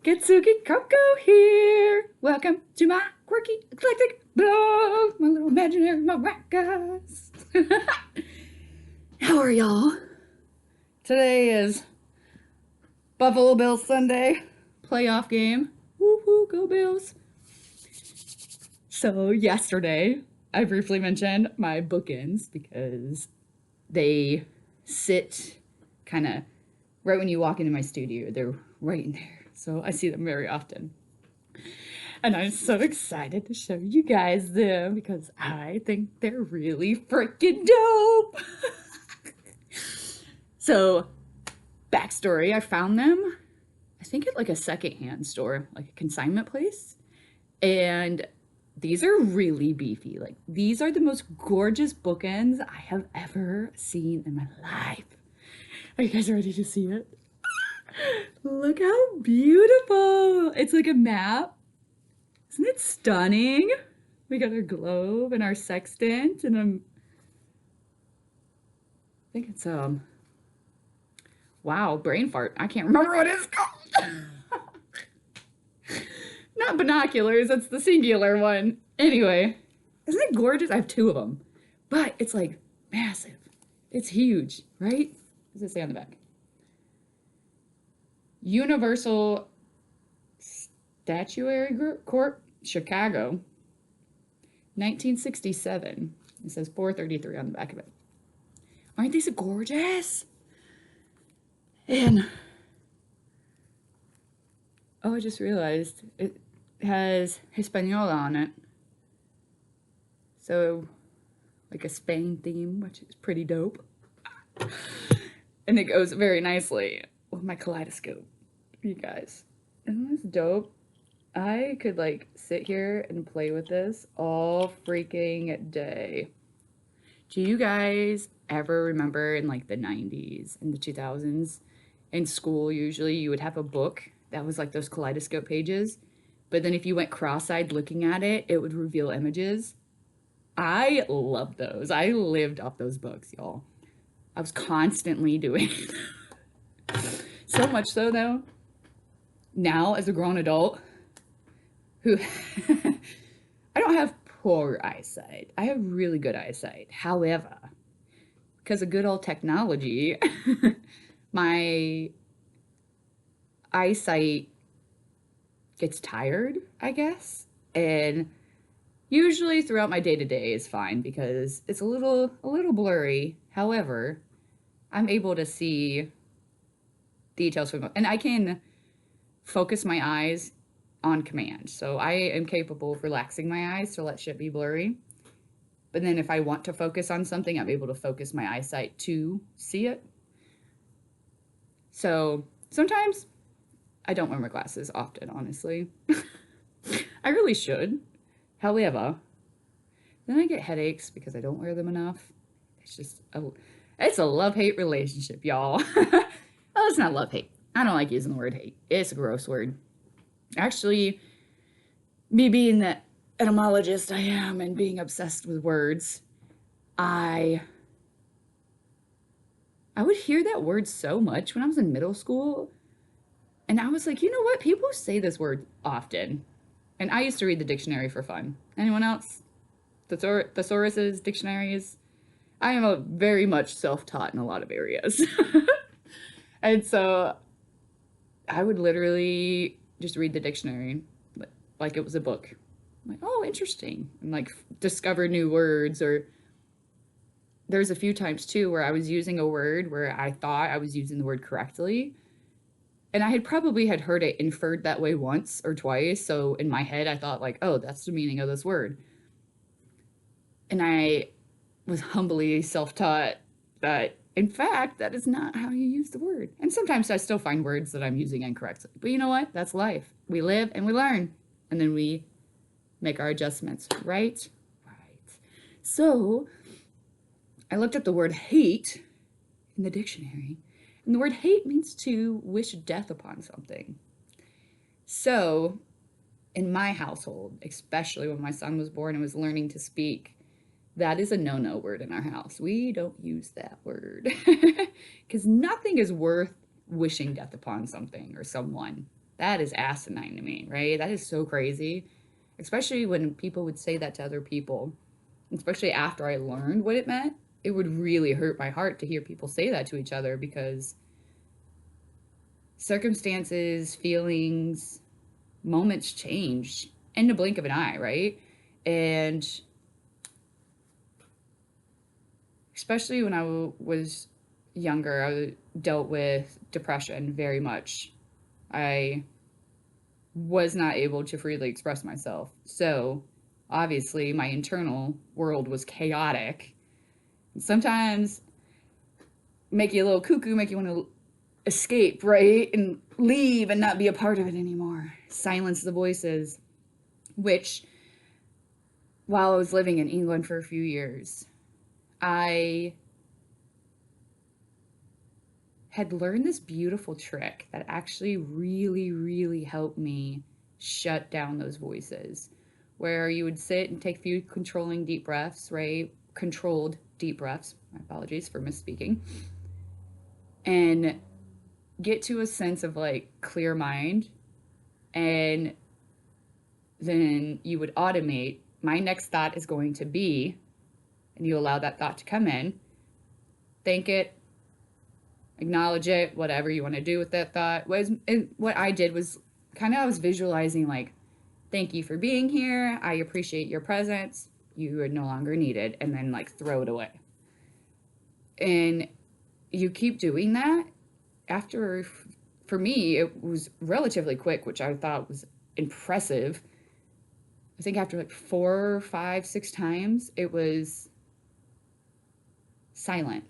Kintsugi Koko here. Welcome to my quirky, eclectic blog, my little imaginary maracas. How are y'all? Today is Buffalo Bills Sunday, playoff game. Woo woo, go Bills. So yesterday, I briefly mentioned my bookends because they sit kind of right when you walk into my studio. They're right in there. So I see them very often. And I'm so excited to show you guys them because I think they're really freaking dope. So, backstory, I found them, I think at like a secondhand store, like a consignment place. And these are really beefy. Like, these are the most gorgeous bookends I have ever seen in my life. Are you guys ready to see it? Look how beautiful. It's like a map. Isn't it stunning? We got our globe and our sextant and I think it's wow, brain fart. I can't remember what it's called. Not binoculars, that's the singular one. Anyway, isn't it gorgeous? I have two of them, but it's like massive. It's huge, right? What does it say on the back? Universal Statuary Corp, Chicago, 1967. It says 433 on the back of it. Aren't these gorgeous? And, oh, I just realized it has Hispaniola on it. So, like a Spain theme, which is pretty dope. And it goes very nicely with my kaleidoscope. You guys, isn't this dope? I could like sit here and play with this all freaking day. Do you guys ever remember in like the 90s and the 2000s in school, usually you would have a book that was like those kaleidoscope pages, but then if you went cross-eyed looking at it, it would reveal images? I love those. I lived off those books, y'all. I was constantly doing it. So much so though, now as a grown adult who I don't have poor eyesight. I have really good eyesight. However, because of good old technology, my eyesight gets tired, I guess. And usually throughout my day-to-day is fine because it's a little blurry. However, I'm able to see details from, and I can focus my eyes on command. So I am capable of relaxing my eyes to let shit be blurry. But then if I want to focus on something, I'm able to focus my eyesight to see it. So sometimes I don't wear my glasses often, honestly. I really should. However, then I get headaches because I don't wear them enough. It's a love-hate relationship, y'all. Oh, it's not love-hate. I don't like using the word hate. It's a gross word. Actually, me being the etymologist I am and being obsessed with words, I would hear that word so much when I was in middle school. And I was like, you know what? People say this word often. And I used to read the dictionary for fun. Anyone else? Thesauruses, dictionaries? I am a very much self-taught in a lot of areas. And so I would literally just read the dictionary like it was a book. I'm like, oh, interesting. And like discover new words. Or there's a few times too where I was using a word where I thought I was using the word correctly. And I had probably heard it inferred that way once or twice. So in my head, I thought like, oh, that's the meaning of this word. And I was humbly self-taught that in fact, that is not how you use the word. And sometimes I still find words that I'm using incorrectly. But you know what? That's life. We live and we learn. And then we make our adjustments, right? Right. So I looked up the word hate in the dictionary. And the word hate means to wish death upon something. So in my household, especially when my son was born and was learning to speak, that is a no-no word in our house. We don't use that word because nothing is worth wishing death upon something or someone. That is asinine to me, right? That is so crazy. Especially when people would say that to other people, especially after I learned what it meant. It would really hurt my heart to hear people say that to each other because circumstances, feelings, moments change in the blink of an eye, right? And especially when I was younger, I dealt with depression very much. I was not able to freely express myself. So, obviously, my internal world was chaotic. Sometimes make you a little cuckoo, make you want to escape, right? And leave and not be a part of it anymore. Silence the voices, which, while I was living in England for a few years, I had learned this beautiful trick that actually really, really helped me shut down those voices. Where you would sit and take a few controlling deep breaths, right? Controlled deep breaths. My apologies for misspeaking. And get to a sense of like clear mind. And then you would automate. My next thought is going to be, and you allow that thought to come in, think it, acknowledge it, whatever you want to do with that thought. What I did was kind of, I was visualizing like, thank you for being here. I appreciate your presence. You are no longer needed. And then like throw it away. And you keep doing that after, for me, it was relatively quick, which I thought was impressive. I think after like 4, 5, 6 times, it was silent.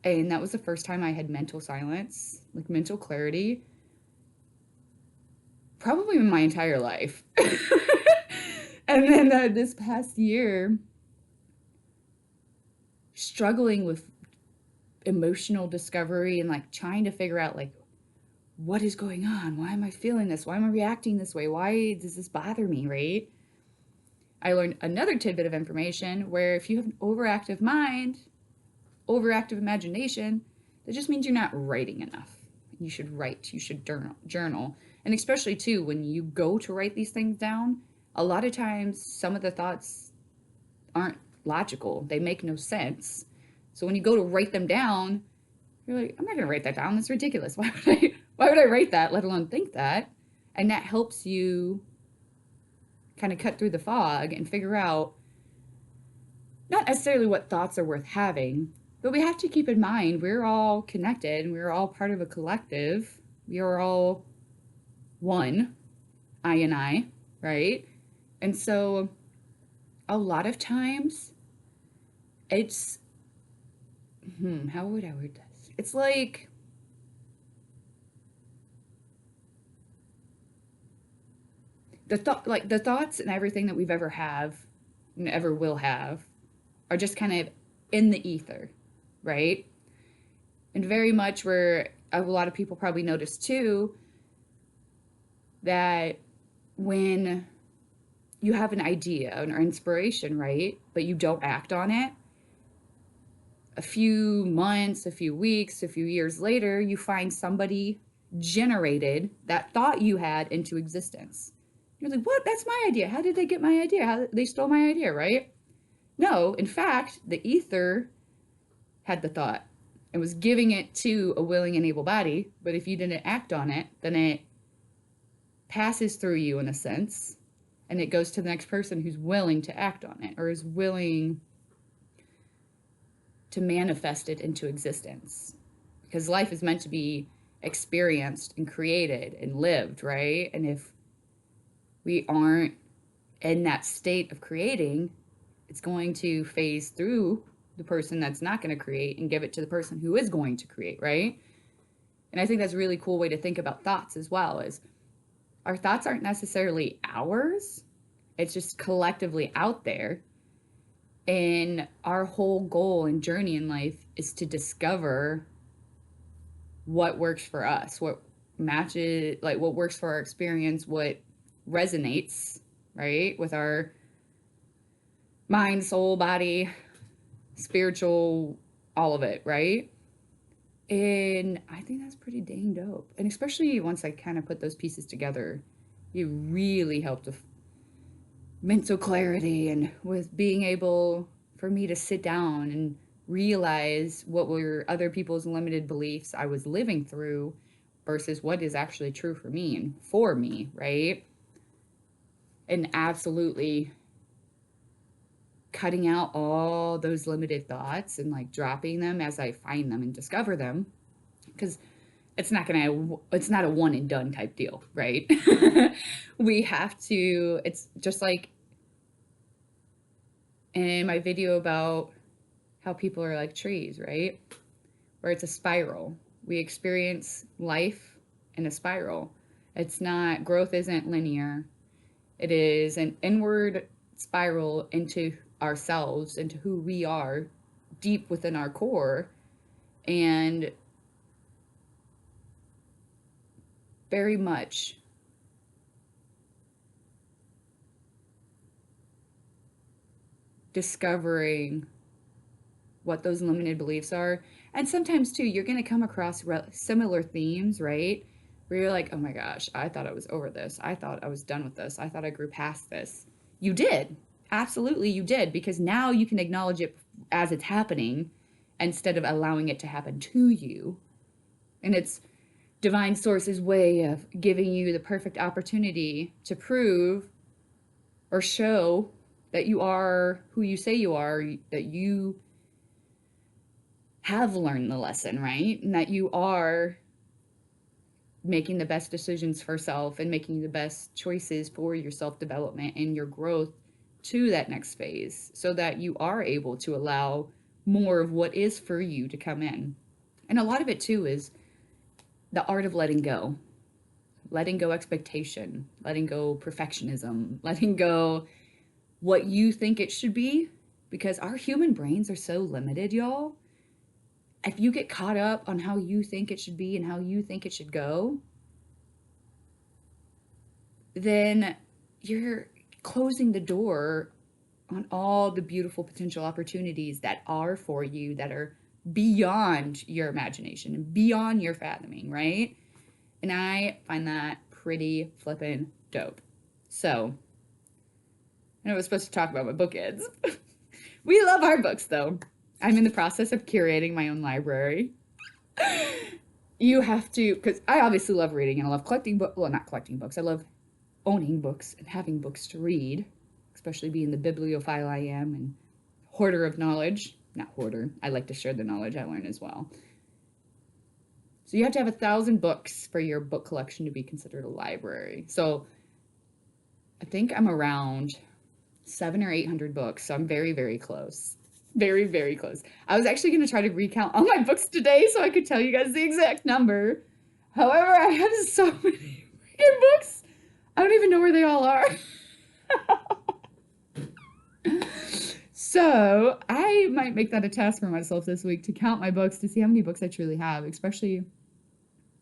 And that was the first time I had mental silence, like mental clarity, probably in my entire life. And then this past year, struggling with emotional discovery and like trying to figure out like, what is going on? Why am I feeling this? Why am I reacting this way? Why does this bother me, right? I learned another tidbit of information where if you have an overactive mind, overactive imagination, that just means you're not writing enough. You should write, you should journal. And especially too, when you go to write these things down, a lot of times some of the thoughts aren't logical. They make no sense. So when you go to write them down, you're like, I'm not gonna write that down. That's ridiculous. Why would I write that, let alone think that? And that helps you kind of cut through the fog and figure out not necessarily what thoughts are worth having, but we have to keep in mind we're all connected and we're all part of a collective. We are all one, I and I, right? And so a lot of times it's, how would I word this? It's like, the thoughts and everything that we've ever have and ever will have are just kind of in the ether, right? And very much where a lot of people probably notice too that when you have an idea or inspiration, right, but you don't act on it, a few months, a few weeks, a few years later, you find somebody generated that thought you had into existence. You're like, what? That's my idea. How did they get my idea? How they stole my idea, right? No, in fact, the ether had the thought and was giving it to a willing and able body. But if you didn't act on it, then it passes through you in a sense, and it goes to the next person who's willing to act on it or is willing to manifest it into existence. Because life is meant to be experienced and created and lived, right? And if we aren't in that state of creating, it's going to phase through the person that's not going to create and give it to the person who is going to create, right? And I think that's a really cool way to think about thoughts as well, is our thoughts aren't necessarily ours. It's just collectively out there. And our whole goal and journey in life is to discover what works for us, what matches, like what works for our experience, what resonates, right, with our mind, soul, body, spiritual, all of it, right? And I think that's pretty dang dope. And especially once I kind of put those pieces together, it really helped with mental clarity and with being able for me to sit down and realize what were other people's limited beliefs I was living through versus what is actually true for me and for me, right? And absolutely cutting out all those limited thoughts and like dropping them as I find them and discover them, because it's not a one and done type deal, right? We have to, it's just like in my video about how people are like trees, right? Where it's a spiral. We experience life in a spiral. It's not, growth isn't linear. It is an inward spiral into ourselves, into who we are deep within our core. And very much discovering what those limited beliefs are. And sometimes too, you're going to come across similar themes, right? Where you're like, oh my gosh, I thought I was over this. I thought I was done with this. I thought I grew past this. You did. Absolutely, you did. Because now you can acknowledge it as it's happening instead of allowing it to happen to you. And it's divine source's way of giving you the perfect opportunity to prove or show that you are who you say you are, that you have learned the lesson, right? And that you are making the best decisions for self and making the best choices for your self-development and your growth to that next phase, so that you are able to allow more of what is for you to come in. And a lot of it too is the art of letting go expectation, letting go perfectionism, letting go what you think it should be, because our human brains are so limited, y'all. If you get caught up on how you think it should be and how you think it should go, then you're closing the door on all the beautiful potential opportunities that are for you, that are beyond your imagination and beyond your fathoming, right? And I find that pretty flippin' dope. So, I know I was supposed to talk about my bookends. We love our books, though. I'm in the process of curating my own library. You have to, because I obviously love reading and I love collecting books. Well, not collecting books. I love owning books and having books to read, especially being the bibliophile I am and hoarder of knowledge. Not hoarder. I like to share the knowledge I learn as well. So you have to have 1,000 books for your book collection to be considered a library. So I think I'm around 700 or 800 books. So I'm very, very close. Very, very close. I was actually going to try to recount all my books today so I could tell you guys the exact number. However, I have so many freaking books. I don't even know where they all are. So I might make that a task for myself this week to count my books to see how many books I truly have. Especially,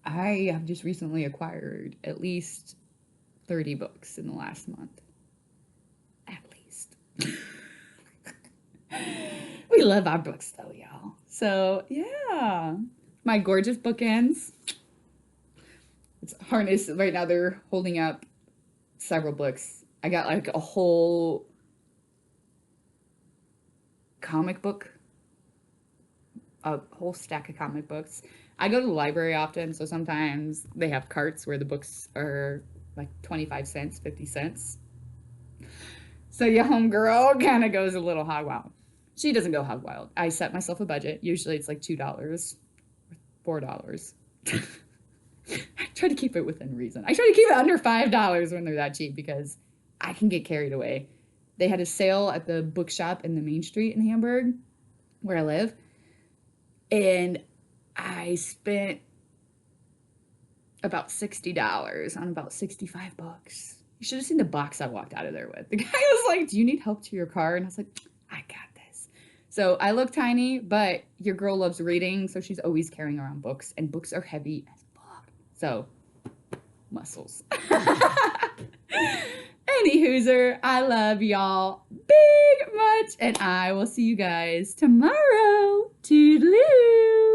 I have just recently acquired at least 30 books in the last month. At least. We love our books though, y'all. So yeah, my gorgeous bookends. It's harnessed right now. They're holding up several books. I got like a whole comic book, a whole stack of comic books. I go to the library often, so sometimes they have carts where the books are like 25 cents, 50 cents. So your homegirl kind of goes a little hog wild. She doesn't go hog wild. I set myself a budget. Usually it's like $2, $4. I try to keep it within reason. I try to keep it under $5 when they're that cheap, because I can get carried away. They had a sale at the bookshop in the main street in Hamburg, where I live, and I spent about $60 on about 65 books. You should have seen the box I walked out of there with. The guy was like, do you need help to your car? And I was like, I got this. So I look tiny, but your girl loves reading, so she's always carrying around books, and books are heavy as fuck. So, muscles. Anywhooser, I love y'all big much, and I will see you guys tomorrow. Toodaloo!